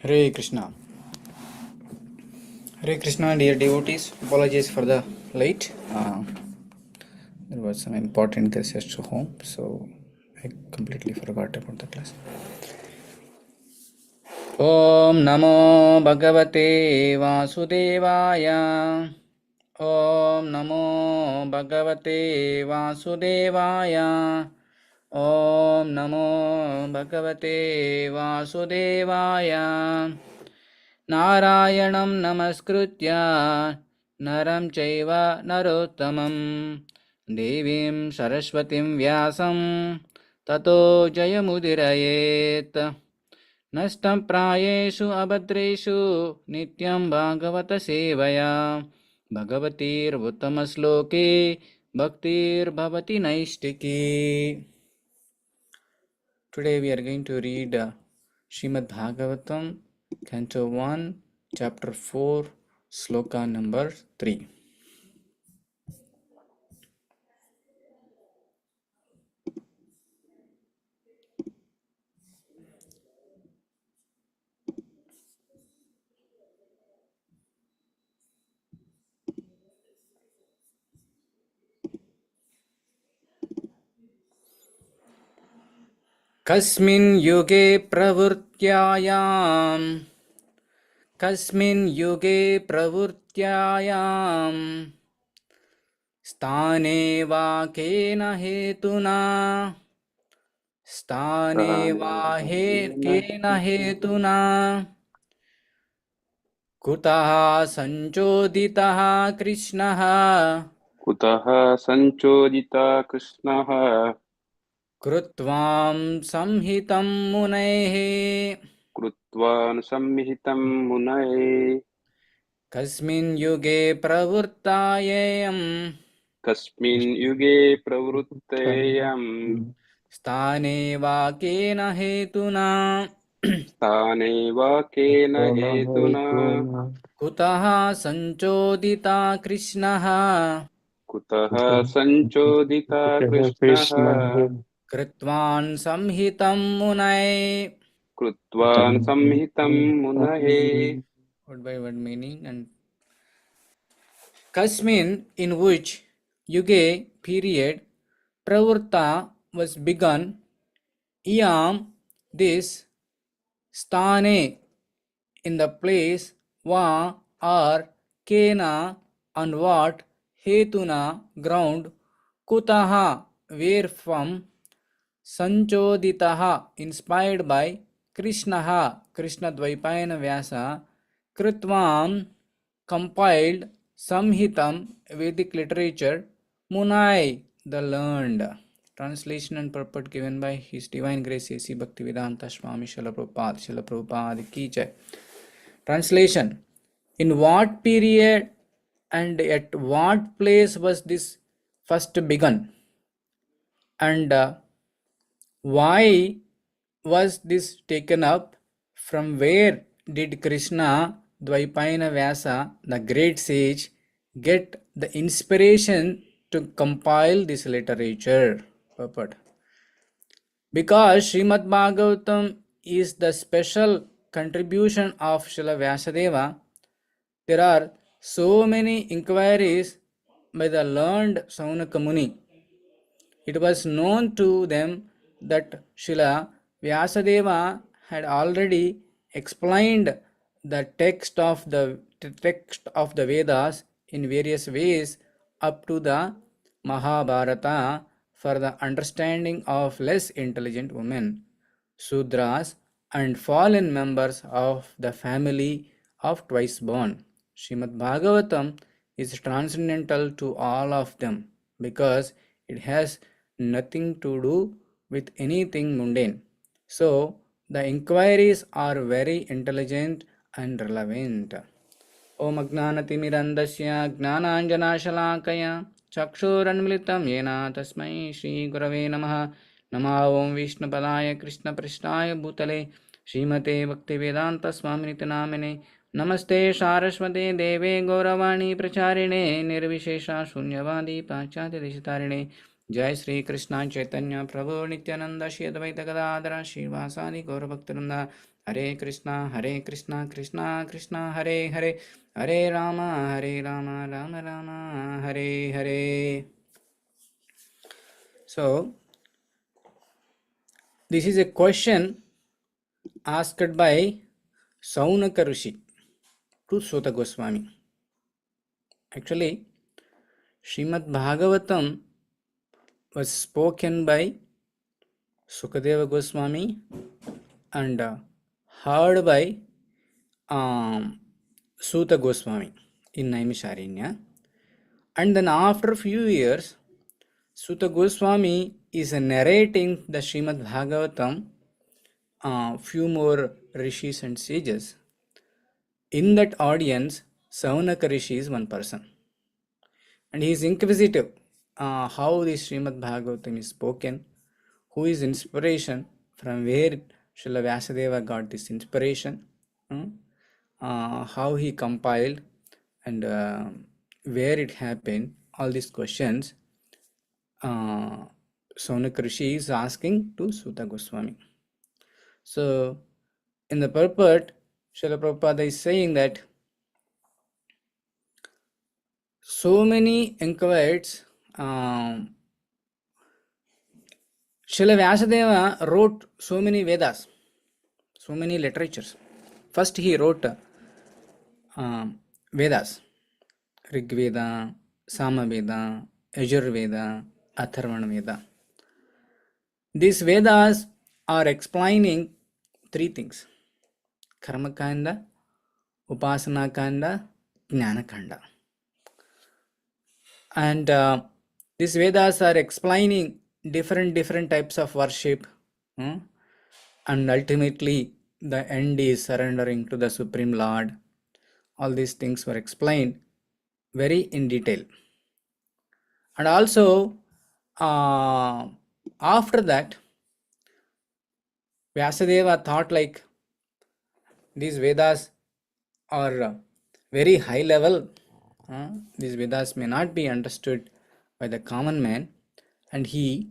Hare Krishna. Hare Krishna, dear devotees. Apologies for the late. There was some important guests to home, so I completely forgot about the class. Om Namo Bhagavate Vasudevaya. Om Namo Bhagavate Vasudevaya. Om Namo Bhagavate Vasudevaya. नारायणं नमस्कृत्य नरं चैव नरोत्तमं देवीं सरस्वतीं व्यासं ततो जयमुदीरयेत् नष्टं प्रायेषु अभद्रेषु नित्यं भागवत सेवया भगवतीर्वुत्तमश्लोके भक्तिर्भवति नैष्टिकी. Today we are going to read Srimad Bhagavatam, Canto 1, Chapter 4, Sloka number 3. Kasmin yuge pravurtyayam Sthane va kena hetuna Kutaha sanchoditaha Krishnaha कुतः संचोदिता कृष्णः Krutvam samhitam munaihe कृत्वा संहितं मुनये Kasmin yuge pravurtayam कस्मिन् युगे प्रवृत्तेयं Sthane va kena hetuna स्थाने वा केन हेतुना Kutaha sanchodita Krishnaha कुतः संचोदिता कृष्णः Kritvan samhitam munai. कृत्वा संहितं मुनये. Word by word meaning. And Kasmin, in which yuge period pravurta was begun, Iyam, this, Sthane, in the place, Va, or Kena, on what, Hetuna, ground, Kutaha, where from, Sanchoditaha, inspired by Krishnaha, Krishna Dvaipayana Vyasa, Kritvam, compiled, Samhitam, Vedic literature, Munai, the learned. Translation and purport given by His Divine Grace A.C. Bhaktivedanta Swami Srila Prabhupada Ki Jai. Translation: in what period and at what place was this first begun? And why was this taken up? From where did Krishna Dvaipayana Vyasa, the great sage, get the inspiration to compile this literature? Purport. Because Srimad Bhagavatam is the special contribution of Srila Vyasadeva, there are so many inquiries by the learned Saunaka Muni. It was known to them that Srila Vyasadeva had already explained the text of the Vedas in various ways up to the Mahabharata for the understanding of less intelligent women, Sudras, and fallen members of the family of twice born. Srimad Bhagavatam is transcendental to all of them because it has nothing to do with anything mundane. So, the inquiries are very intelligent and relevant. Om Agnanatimirandasya Gnananjanashalakaya Chakshurannmilitam Yena Tasmai Shri Gurave Namaha Nama Om Vishnupadaya Krishna Prishtaya Bhutale Srimate Bhaktivedanta Swaminiti Namine Namaste Saraswate Deve Gauravani Pracharine Nirvishesha Shunyavadi Pachati Deshitarine Jai Sri Krishna Chaitanya Prabhu Nityananda Shri Advaita Gadadara Shri Vasadi Gaura Bhaktaranda Hare Krishna, Krishna Krishna, Hare Hare, Hare Rama, Rama Rama, Hare Hare. So, this is a question asked by Saunaka Rishi to Sota Goswami. Actually, Srimad Bhagavatam was spoken by Sukadeva Goswami and heard by Suta Goswami in Naimisharanya. And then after a few years, Suta Goswami is narrating the Srimad Bhagavatam, few more rishis and sages. In that audience, Saunaka Rishi is one person. And he is inquisitive how the Srimad Bhagavatam is spoken, who is inspiration, from where Srila Vyasadeva got this inspiration, how he compiled, and where it happened. All these questions Saunaka Rishi is asking to Suta Goswami. So, in the purport, Srila Prabhupada is saying that so many inquiries, Srila Vyasadeva wrote so many Vedas, so many literatures. First he wrote Vedas, Rig Veda, Sama Veda, Yajur Veda, Atharvana Veda. These Vedas are explaining three things: Karma Kanda, Upasana Kanda, Jnana Kanda. And these Vedas are explaining different types of worship, and ultimately the end is surrendering to the Supreme Lord. All these things were explained very in detail. And also after that, Vyasadeva thought like these Vedas are very high level. These Vedas may not be understood by the common man, and he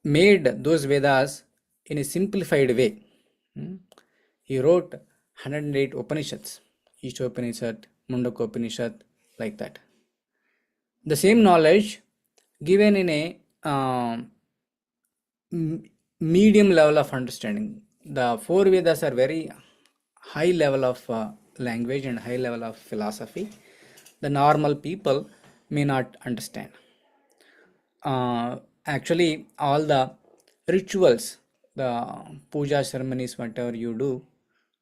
made those Vedas in a simplified way. He wrote 108 Upanishads, each Upanishad, Mundaka Upanishad, like that. The same knowledge given in a medium level of understanding. The four Vedas are very high level of language and high level of philosophy. The normal people may not understand. Actually, all the rituals, the puja ceremonies, whatever you do,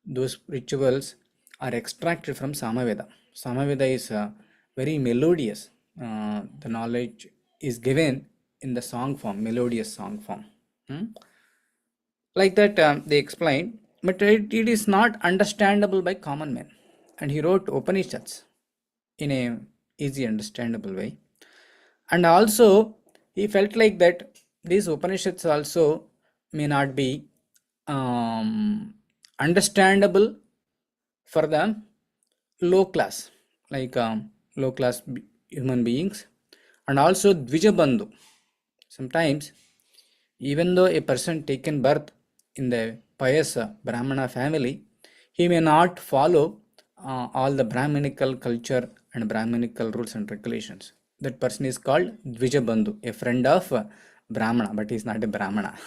those rituals are extracted from Samaveda. Samaveda is very melodious. The knowledge is given in the song form, melodious song form. Like that, they explain, but it is not understandable by common men. And he wrote Upanishads in a easy, understandable way. And also, he felt like that these Upanishads also may not be understandable for the low class, like low class human beings. And also Dvijabandhu. Sometimes, even though a person taken birth in the pious Brahmana family, he may not follow all the Brahminical culture and Brahminical rules and regulations. That person is called Dvijabandhu, a friend of Brahmana, but he is not a Brahmana.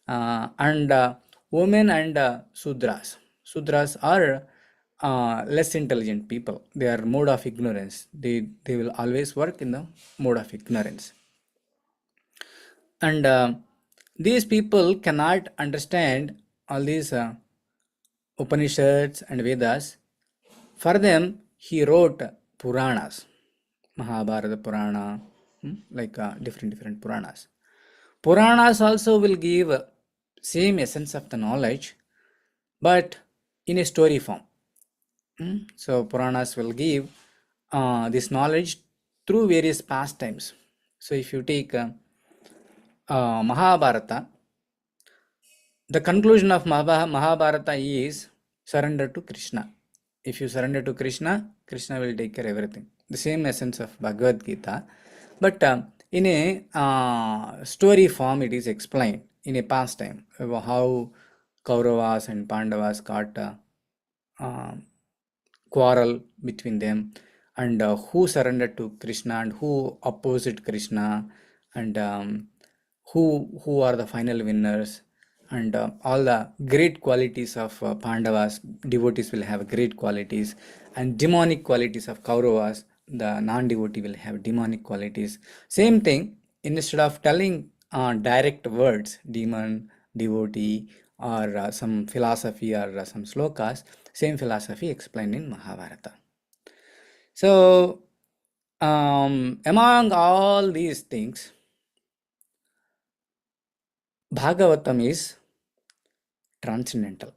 And women and Sudras. Sudras are less intelligent people. They are mode of ignorance. They will always work in the mode of ignorance. And these people cannot understand all these Upanishads and Vedas. For them, he wrote Puranas, Mahabharata Purana, like different Puranas. Puranas also will give same essence of the knowledge, but in a story form. So Puranas will give this knowledge through various pastimes. So if you take Mahabharata, the conclusion of Mahabharata is surrender to Krishna. If you surrender to Krishna, Krishna will take care of everything. The same essence of Bhagavad Gita, but in a story form, it is explained in a pastime how Kauravas and Pandavas got uh, quarrel between them, and who surrendered to Krishna and who opposed Krishna, and who are the final winners, and all the great qualities of Pandavas, devotees will have great qualities, and demonic qualities of Kauravas, the non-devotee will have demonic qualities. Same thing, instead of telling direct words, demon, devotee, or some philosophy or some slokas, same philosophy explained in Mahabharata. So, among all these things, Bhagavatam is transcendental,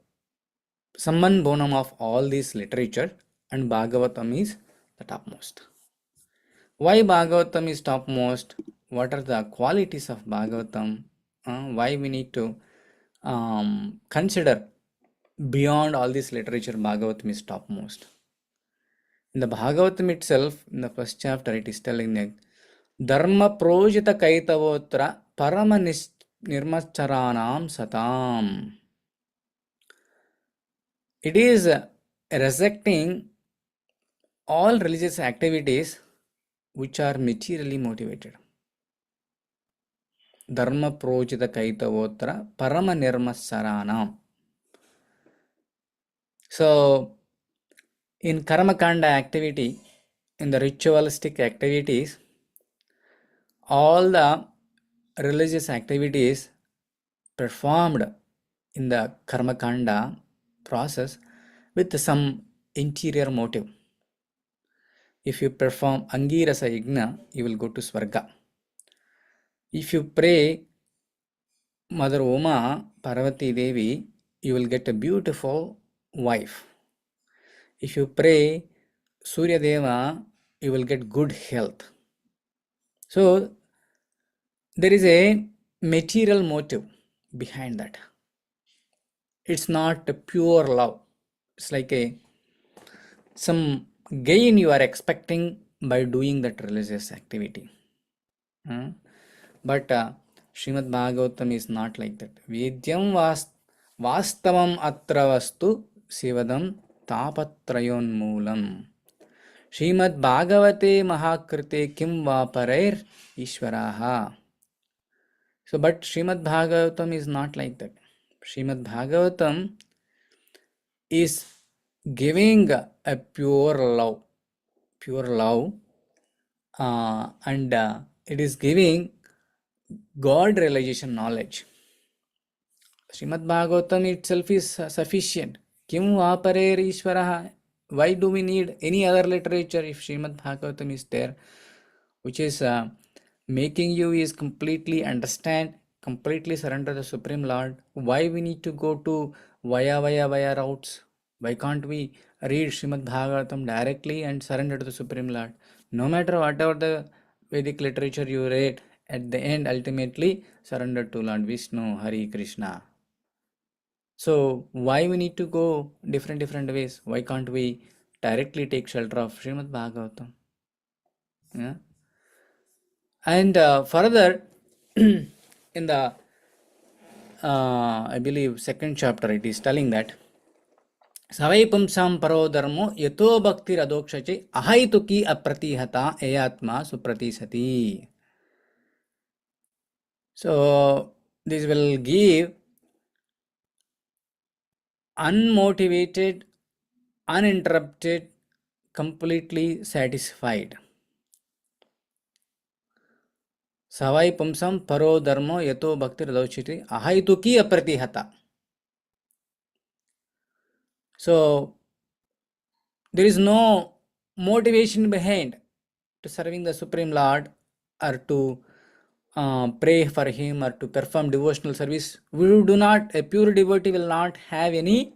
summum bonum of all this literature, and Bhagavatam is the topmost. Why Bhagavatam is topmost? What are the qualities of Bhagavatam? Why we need to consider beyond all this literature, Bhagavatam is topmost. In the Bhagavatam itself, in the first chapter, it is telling that Dharma projita kaitavotra parama nirmacharanam satam. It is rejecting all religious activities which are materially motivated. Dharma projita kaitavotra parama nirmacharanam. So, in karma kanda activity, in the ritualistic activities, all the religious activities performed in the karma kanda process with some interior motive. If you perform Angirasa Yajna, you will go to Swarga. If you pray Mother Uma Parvati Devi, you will get a beautiful wife. If you pray Surya Deva, you will get good health. So there is a material motive behind that. It's not a pure love. It's like some gain you are expecting by doing that religious activity. But Srimad Bhagavatam is not like that. Vedyam vastavam atra vastu sivadam tapatrayon moolam. Srimad Bhagavate Mahakrite kim vaparair Ishvaraha. So, but Srimad Bhagavatam is not like that. Srimad Bhagavatam is giving a pure love, and it is giving God realization knowledge. Srimad Bhagavatam itself is sufficient. Kim vaparer Ishvaraha. Why do we need any other literature if Srimad Bhagavatam is there, which is making you is completely understand, completely surrender the Supreme Lord? Why we need to go to via routes? Why can't we read Srimad Bhagavatam directly and surrender to the Supreme Lord? No matter whatever the Vedic literature you read, at the end ultimately surrender to Lord Vishnu, Hari, Krishna. So why we need to go different ways? Why can't we directly take shelter of Srimad Bhagavatam? Yeah. And further, in the I believe second chapter, it is telling that Savai pumsam paro dharmo yato bhakti radokshache ahaituki apratihata eyatma supratisati. So this will give unmotivated, uninterrupted, completely satisfied. Savai pumsam paro dharmo yato bhakti radokshache ahaituki apratihata. So there is no motivation behind to serving the Supreme Lord or to pray for him or to perform devotional service. We do not, a pure devotee will not have any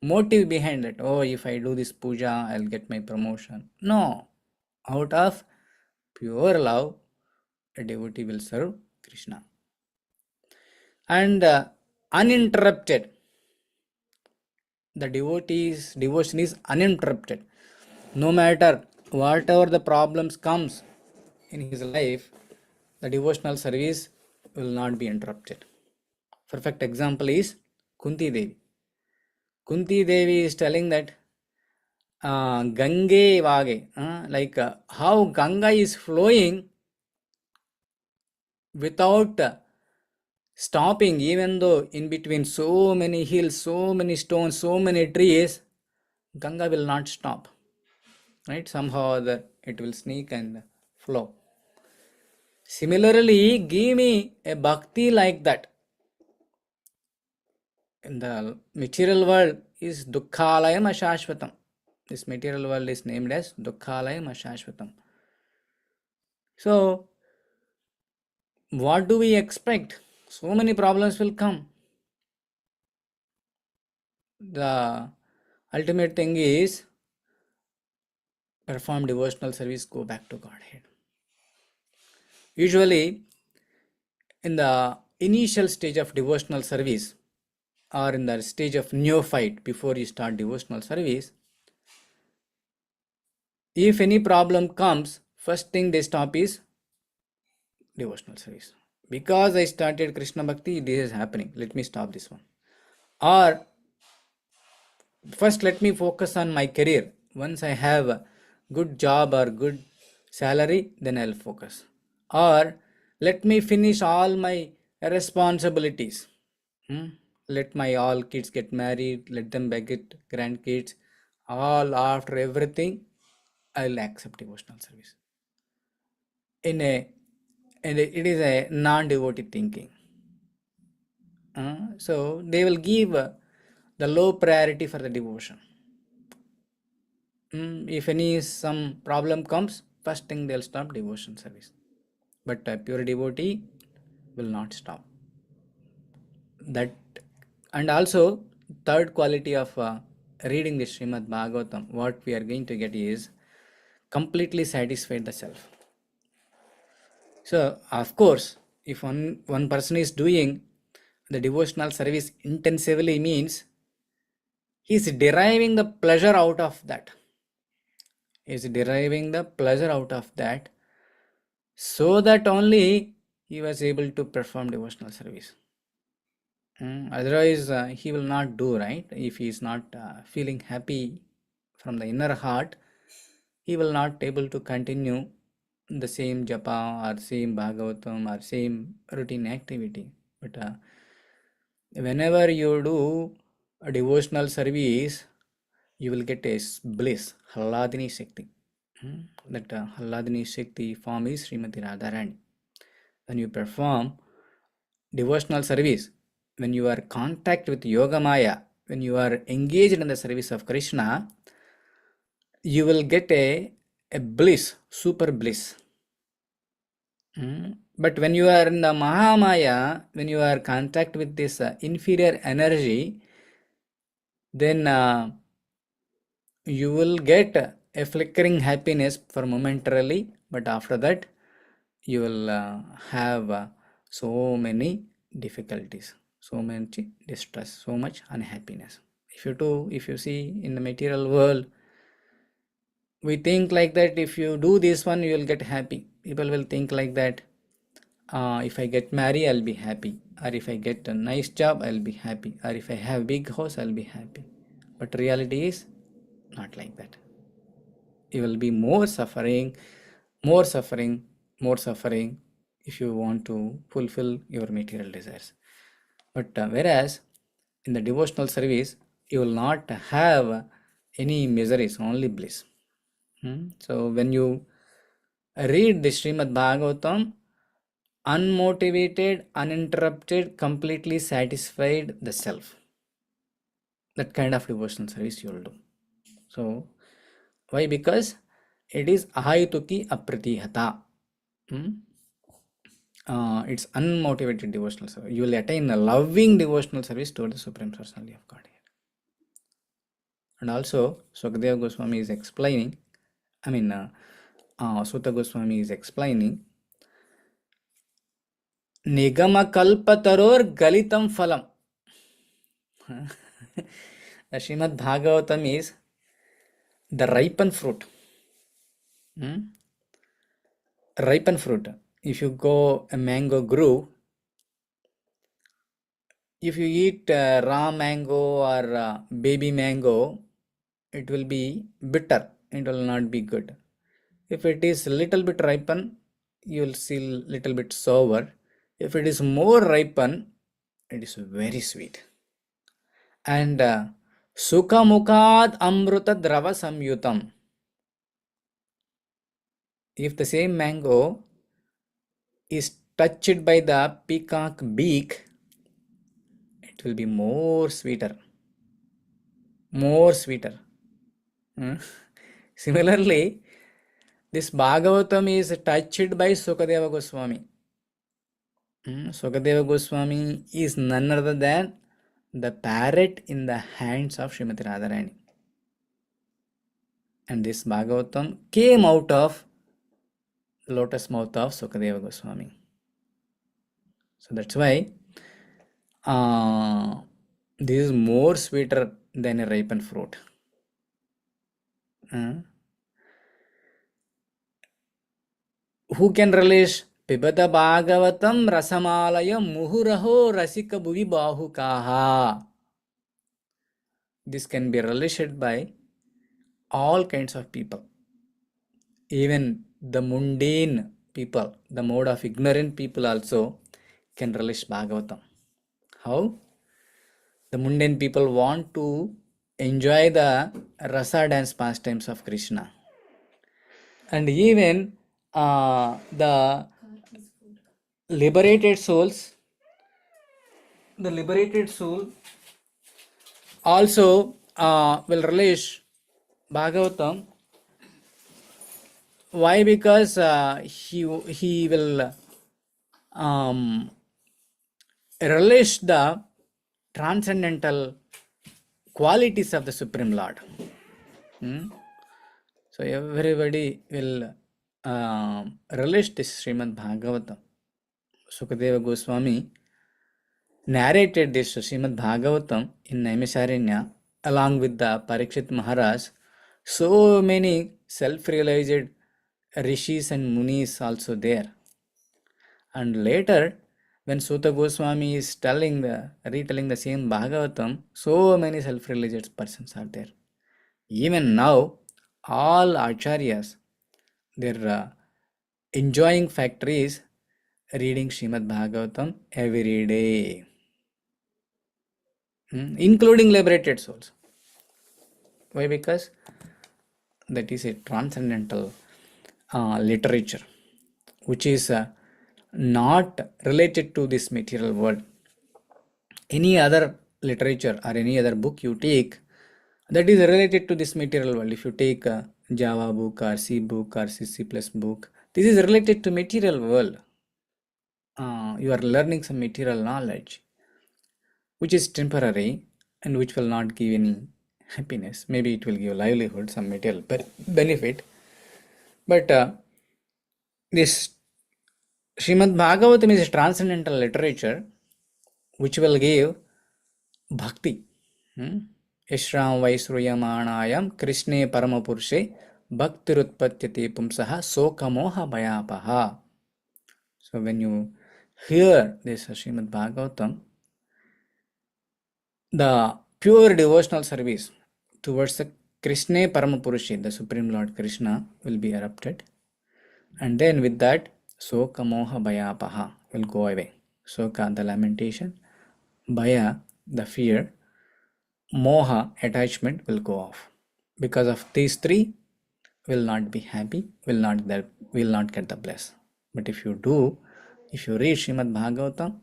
motive behind it. Oh, if I do this puja, I'll get my promotion. No. Out of pure love, a devotee will serve Krishna. And uninterrupted. The devotee's devotion is uninterrupted. No matter whatever the problems comes in his life, the devotional service will not be interrupted. Perfect example is Kunti Devi. Kunti Devi is telling that Gange Vage, like how Ganga is flowing without stopping, even though in between so many hills, so many stones, so many trees, Ganga will not stop. Right? Somehow or other it will sneak and flow. Similarly, give me a bhakti like that. In the material world is Dukkhalayam Ashashvatam. This material world is named as Dukkhalayam Ashashvatam. So, what do we expect? So many problems will come. The ultimate thing is perform devotional service, go back to Godhead. Usually, in the initial stage of devotional service or in the stage of neophyte before you start devotional service, if any problem comes, first thing they stop is devotional service. Because I started Krishna Bhakti, this is happening. Let me stop this one. Or first let me focus on my career. Once I have a good job or good salary, then I'll focus. Or let me finish all my responsibilities. Let my all kids get married, let them beget grandkids. All after everything, I'll accept devotional service. It is a non-devotee thinking. So they will give the low priority for the devotion. If any some problem comes, first thing they'll stop devotion service. But a pure devotee will not stop. That and also third quality of reading the Srimad Bhagavatam, what we are going to get is completely satisfied the self. So of course, if one person is doing the devotional service intensively, means he is deriving the pleasure out of that. He is deriving the pleasure out of that, so that only he was able to perform devotional service. Otherwise, he will not do, right? If he is not feeling happy from the inner heart, he will not able to continue the same japa or same Bhagavatam or same routine activity. But whenever you do a devotional service, you will get a bliss, Halladini Shakti. That Halladini Shakti form is Srimati Radharani. When you perform devotional service, when you are contact with Yoga Maya, when you are engaged in the service of Krishna, you will get a bliss, super bliss. But when you are in the Mahamaya, when you are contact with this inferior energy, then you will get a flickering happiness for momentarily, but after that you will have so many difficulties, so much distress, so much unhappiness. If you see in the material world, we think like that if you do this one, you will get happy. People will think like that, if I get married, I'll be happy. Or if I get a nice job, I'll be happy. Or if I have big house, I'll be happy. But reality is not like that. You will be more suffering, more suffering, more suffering if you want to fulfill your material desires. But whereas in the devotional service, you will not have any miseries, only bliss. So when you read the Srimad Bhagavatam, unmotivated, uninterrupted, completely satisfied the self. That kind of devotional service you will do. So why? Because it is ahayutuki apratihata. It's unmotivated devotional service. You will attain a loving devotional service toward the Supreme Personality of Godhead. And also, Sukadeva Goswami is explaining, Sutta Goswami is explaining, Nigama kalpataror galitam phalam. The Srimad Bhagavatam is the ripened fruit. Ripened fruit. If you go a mango grew, If you eat raw mango or baby mango, it will be bitter. It will not be good. If it is little bit ripen, you will see little bit sour. If it is more ripen, it is very sweet. And sukha mukhat amruta drava samyutam. If the same mango is touched by the peacock beak, it will be more sweeter. More sweeter. Hmm? Similarly, this Bhagavatam is touched by Sukadeva Goswami. Sukadeva Goswami is none other than the parrot in the hands of Srimati Radharani. And this Bhagavatam came out of lotus mouth of Sukadeva Goswami. So that's why this is more sweeter than a ripened fruit. Who can relish? Pibata Bhagavatam Rasamalaya Muhuraho Rasika Bhuvi Bahukaha. This can be relished by all kinds of people. Even the mundane people, the mode of ignorant people also can relish Bhagavatam. How? The mundane people want to enjoy the rasa dance pastimes of Krishna. And even the liberated souls, the liberated soul also will relish Bhagavatam. Why? Because he will relish the transcendental qualities of the Supreme Lord. So everybody will relish this Srimad Bhagavatam. Sukadeva Goswami narrated this Srimad Bhagavatam in Naimisharanya along with the Parikshit Maharaj. So many self-realized rishis and munis also there. And later, when Suta Goswami is retelling the same Bhagavatam, so many self-realized persons are there. Even now, all acharyas, their enjoying factor is reading Srimad Bhagavatam every day, including liberated souls. Why? Because that is a transcendental literature which is not related to this material world. Any other literature or any other book you take that is related to this material world. If you take a Java book or C book or C++ book, this is related to material world. You are learning some material knowledge which is temporary and which will not give any happiness. Maybe it will give livelihood, some material benefit. But this Srimad Bhagavatam is a transcendental literature which will give bhakti. Ishram Vaisruyamanayam Krishne Paramapurushe Bhaktirutpatyate Pumsaha Sokamoha Bhayapaha. So when you hear this Srimad Bhagavatam, the pure devotional service towards the Krishna Paramapurushe, the Supreme Lord Krishna, will be erupted. And then with that, Soka Moha Bhayapaha will go away. Soka, the lamentation, Bhaya, the fear, Moha, attachment will go off. Because of these three, will not be happy, will not get the bliss. But if you read Srimad Bhagavatam,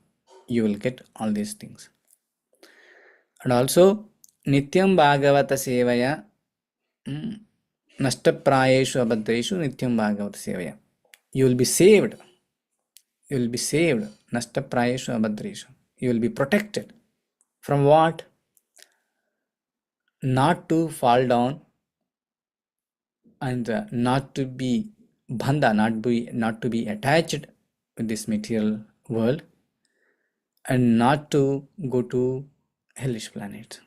you will get all these things. And also, Nityam Bhagavata Sevaya Nashtaprayeshu Abhadreshu Nityam Bhagavata Sevaya. You will be saved. You will be saved. Nashtaprayeshu Abhadreshu. You will be protected. From what? Not to fall down and not to be bandha, not to be attached with this material world, and not to go to hellish planet.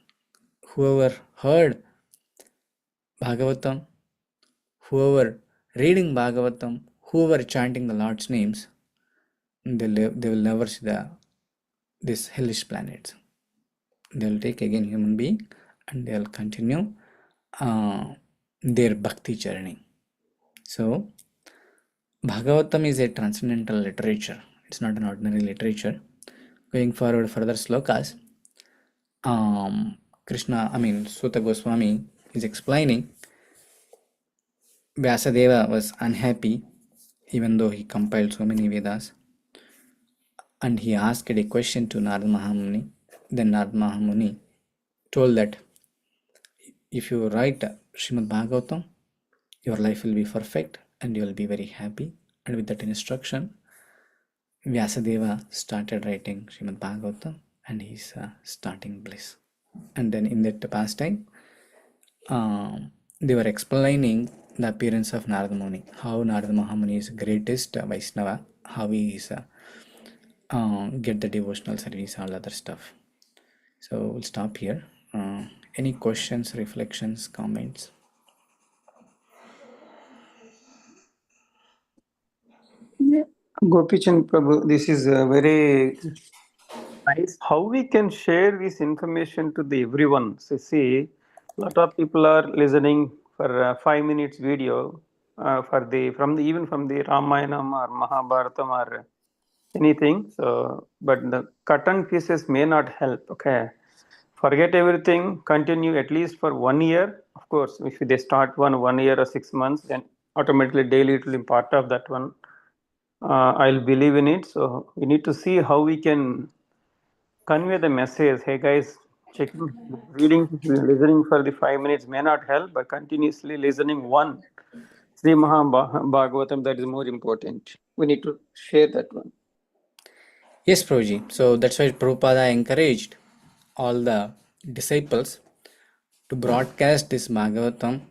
Whoever heard Bhagavatam, whoever reading Bhagavatam, whoever chanting the Lord's names, they will never see the this hellish planets. They will take again human being and they will continue their bhakti journey. So Bhagavatam is a transcendental literature. It's not an ordinary literature. Going forward, further slokas, Suta Goswami is explaining Vyasadeva was unhappy even though he compiled so many Vedas, and he asked a question to Narad Mahamuni. Then Narad Mahamuni told that if you write Srimad Bhagavatam, your life will be perfect and you will be very happy. And with that instruction, Vyasadeva started writing Srimad Bhagavatam and he's starting bliss. And then in that pastime, they were explaining the appearance of Narada Muni, how Narada Mahamuni is greatest Vaishnava, how he is get the devotional service, all other stuff. So we'll stop here. Any questions, reflections, comments? Gopi Chand Prabhu, this is very nice. How we can share this information to the everyone? So see, a lot of people are listening for 5 minutes video even from the Ramayanam or Mahabharatam or anything. So, but the cut and pieces may not help. Okay, forget everything. Continue at least for 1 year. Of course, if they start 1 year or 6 months, then automatically daily it will be part of that one. I'll believe in it. So we need to see how we can convey the message. Hey guys, reading, listening for the 5 minutes may not help, but continuously listening one Sri Bhagavatam, that is more important. We need to share that one. Yes, Prabhuji. So that's why Prabhupada encouraged all the disciples to broadcast this Bhagavatam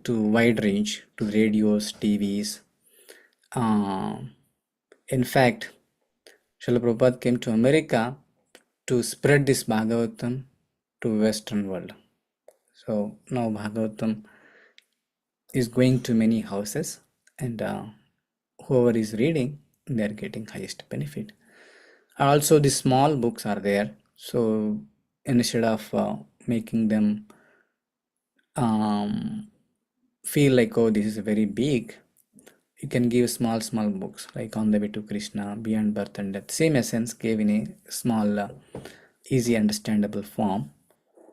to wide range, to radios, TVs. In fact, Srila Prabhupada came to America to spread this Bhagavatam to Western world. So now Bhagavatam is going to many houses, and whoever is reading, they are getting highest benefit. Also, the small books are there. So instead of making them feel like, oh, this is very big, you can give small books like On the Way to Krishna, Beyond Birth and Death. Same essence gave in a small, easy, understandable form.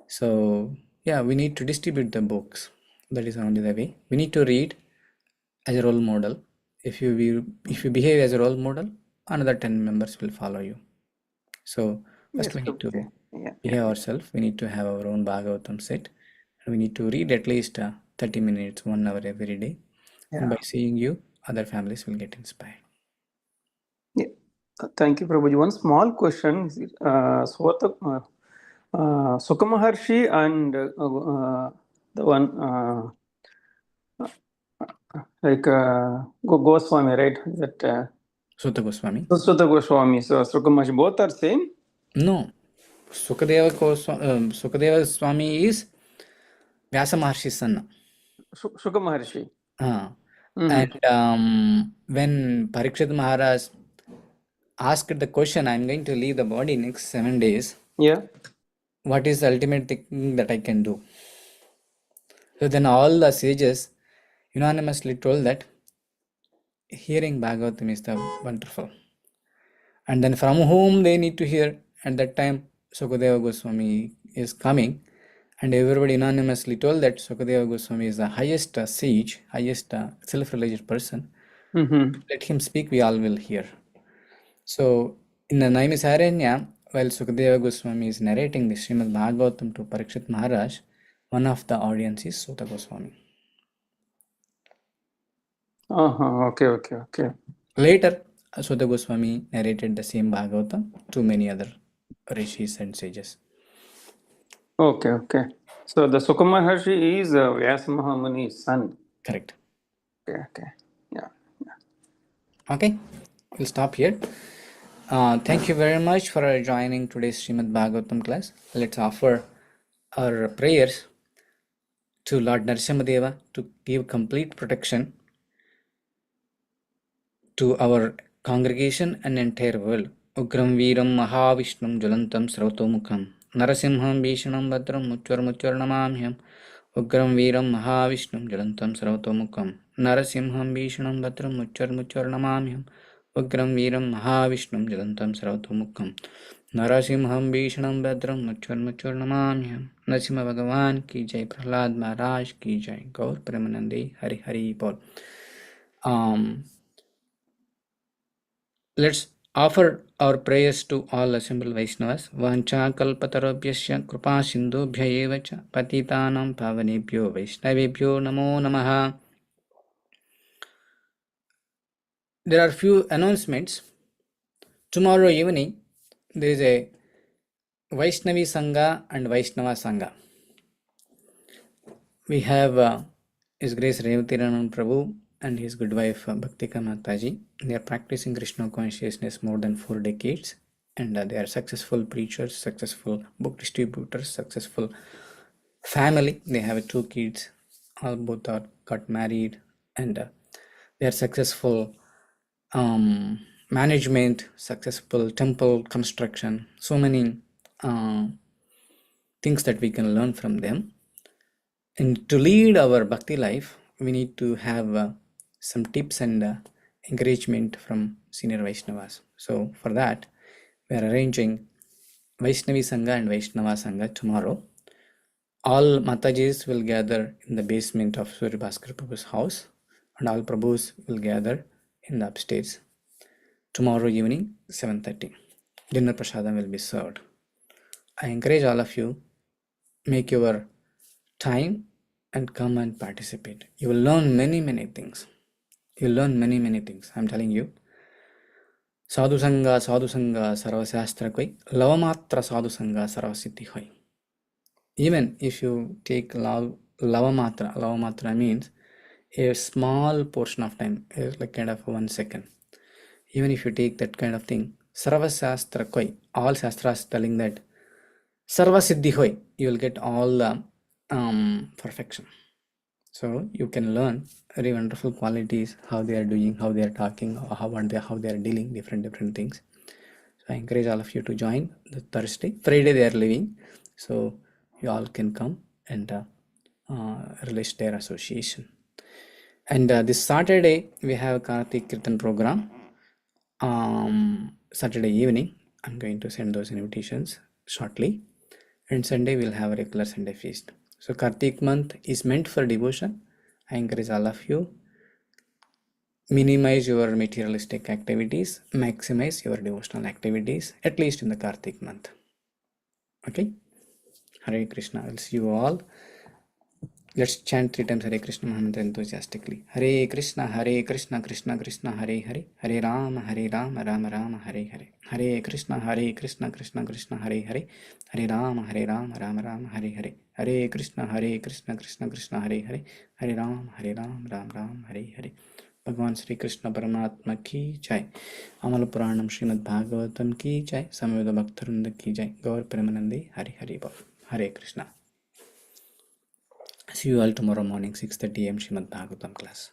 So yeah, we need to distribute the books. That is only the way. We need to read as a role model. If you behave as a role model, another 10 members will follow you. So first we need to behave ourselves. We need to have our own Bhagavatam set. We need to read at least 30 minutes, 1 hour every day. And by seeing you, other families will get inspired. Yeah. Thank you, Prabhuji. One small question. Sukha Maharshi and the one Goswami, right? That Sutta Goswami? Sutta Goswami. So Sukha Maharshi, both are same? No. Sukadeva Swami is Vyasa Maharshi's son. Sukha Maharshi. And when Parikshit Maharaj asked the question, I'm going to leave the body next 7 days. Yeah. What is the ultimate thing that I can do? So then all the sages unanimously told that hearing Bhagavatam is the wonderful. And then from whom they need to hear? At that time, Sukadeva Goswami is coming, and everybody unanimously told that Sukadeva Goswami is the highest sage, highest self-realized person. Let him speak, we all will hear. So in the Naimisaranya, while Sukadeva Goswami is narrating the Srimad Bhagavatam to Parikshit Maharaj, one of the audience is Sutta Goswami. Okay. Later, Sutta Goswami narrated the same Bhagavatam to many other rishis and sages. Okay. So the Sukha Maharshi is Vyasa Mahamuni's son. Correct. Okay. Yeah. Okay, we'll stop here. Thank you very much for joining today's Srimad Bhagavatam class. Let's offer our prayers to Lord Narasimhadeva to give complete protection to our congregation and entire world उग्रं वीरं महाविष्णुं ज्वलन्तं स्रौतोमुखं नरसिंहं भीषणं भद्रं मुच्चुर्मुच्चुर्नमाम्यहम् उग्रं वीरं महाविष्णुं ज्वलन्तं स्रौतोमुखं नरसिंहं भीषणं भद्रं मुच्चुर्मुच्चुर्नमाम्यहम् उग्रं वीरं महाविष्णुं ज्वलन्तं स्रौतोमुखं नरसिंहं भीषणं भद्रं मुच्चुर्मुच्चुर्नमाम्यहम् नरसिंह भगवान की जय, प्रहलाद महाराज की जय, गौर प्रेमानंदे हरि हरि बोल. Let's offer our prayers to all assembled Vaishnavas. Vancha kalpatarubhyasya kripa sindhubhya eva cha patitanam pavanebhyo Vaishnavebhyo namo namaha. There are few announcements. Tomorrow evening there is a Vaishnavi Sangha and Vaishnava Sangha. We have His Grace Revatiranand Prabhu and his good wife Bhaktika Mataji. They are practicing Krishna consciousness more than 4 decades, and they are successful preachers, successful book distributors, successful family. They have 2 kids, all both are got married, and they are successful management, successful temple construction, so many things that we can learn from them. And to lead our bhakti life, we need to have some tips and encouragement from senior Vaishnavas. So for that, we are arranging Vaishnavi Sangha and Vaishnava Sangha tomorrow. All Matajis will gather in the basement of Surya Bhaskar Prabhu's house, and all Prabhus will gather in the upstairs. Tomorrow evening, 7:30. Dinner prasadam will be served. I encourage all of you, make your time and come and participate. You will learn many things. You will learn many things. I'm telling you. Sadhu Sangha Sarva Shastra Koi, Lavamatra Sadhu Sangha Sarva Siddhi Hoi. Even if you take Lavamatra means a small portion of time, like kind of 1 second. Even if you take that kind of thing, Sarva Shastra Koi, all Shastras telling that Sarva Siddhi Hoi, you will get all the perfection. So you can learn very wonderful qualities, how they are doing, how they are talking, how they are dealing different things. So I encourage all of you to join the Thursday. Friday they are leaving, so you all can come and release their association. And this Saturday we have Kartik Kirtan program. Saturday evening I'm going to send those invitations shortly, and Sunday we'll have a regular Sunday feast. So Kartik month is meant for devotion. I encourage all of you, minimize your materialistic activities, maximize your devotional activities, at least in the Kartik month. Okay? Hare Krishna. I'll see you all. Let's chant 3 times Hare Krishna Mahamantra enthusiastically. Hare Krishna Krishna Krishna Hare Hare, Hare Rama Rama Rama Hare Hare. Hare Krishna Krishna Krishna Hare Hare, Hare Rama Rama Rama Hare Hare. Hare Krishna Krishna Krishna Hare Hare, Hare Rama Rama Rama Hare Hare. भगवान श्री कृष्ण परमात्मा की जय. अमल पुराणम श्रीमद् भागवतम की जय. समवेत भक्तवृंद की जय. गौर प्रेमानंदे हरि हरि बोल. हरे Krishna. See you all tomorrow morning 6:30 AM Srimad Bhagavatam class.